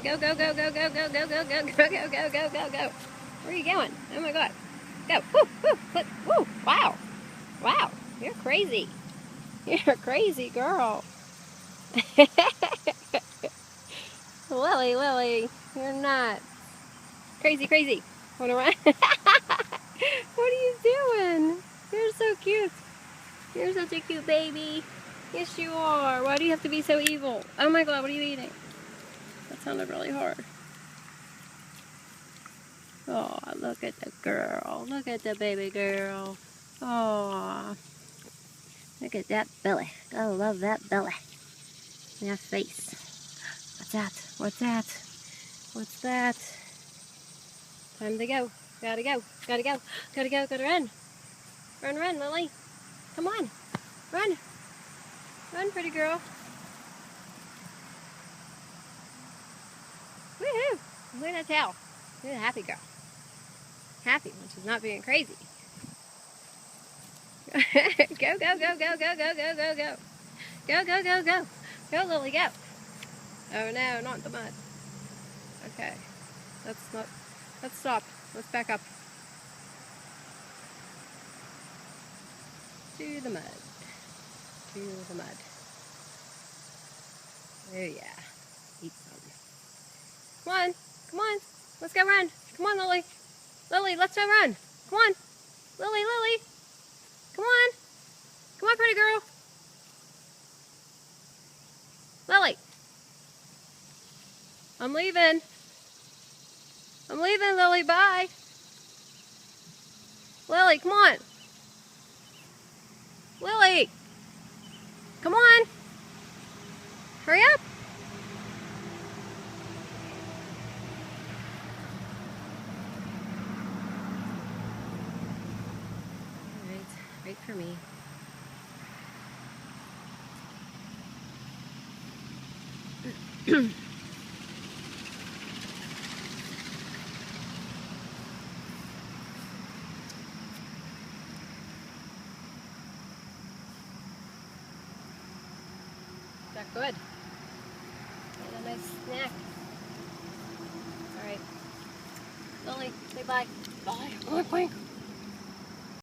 Go, go, go, go, go, go, go, go, go, go, go, go, go, go, go. Where are you going? Oh my God. Go. Woo, woo, flip, woo. Wow. Wow. You're crazy. You're a crazy girl. Lily, Lily, you're not. Crazy, crazy. Wanna run? What are you doing? You're so cute. You're such a cute baby. Yes, you are. Why do you have to be so evil? Oh my God, what are you eating? That sounded really hard. Oh, look at the girl. Look at the baby girl. Oh, look at that belly. I love that belly. That face. What's that? What's that? What's that? Time to go. Gotta go. Gotta go. Gotta go. Gotta run. Run, run, Lily. Come on. Run. Run, pretty girl. Woohoo. Look at that tail. Look at the happy girl. Happy when she's not being crazy. Go, go, go, go, go, go, go, go, go. Go, go, go, go. Go, Lily, go. Oh no, not the mud. Okay. Let's stop. Let's back up. To the mud. To the mud. Oh yeah. Eat some. Come on. Come on. Let's go run. Come on, Lily. Lily, let's go run. Come on. Lily, Lily. Come on. Come on, pretty girl. Lily. I'm leaving. I'm leaving, Lily. Bye. Lily, come on. Lily. Come on. Hurry up. All right. Wait for me. Is that good? And a nice snack. All right. Lily, say bye. Bye. Boink, boink.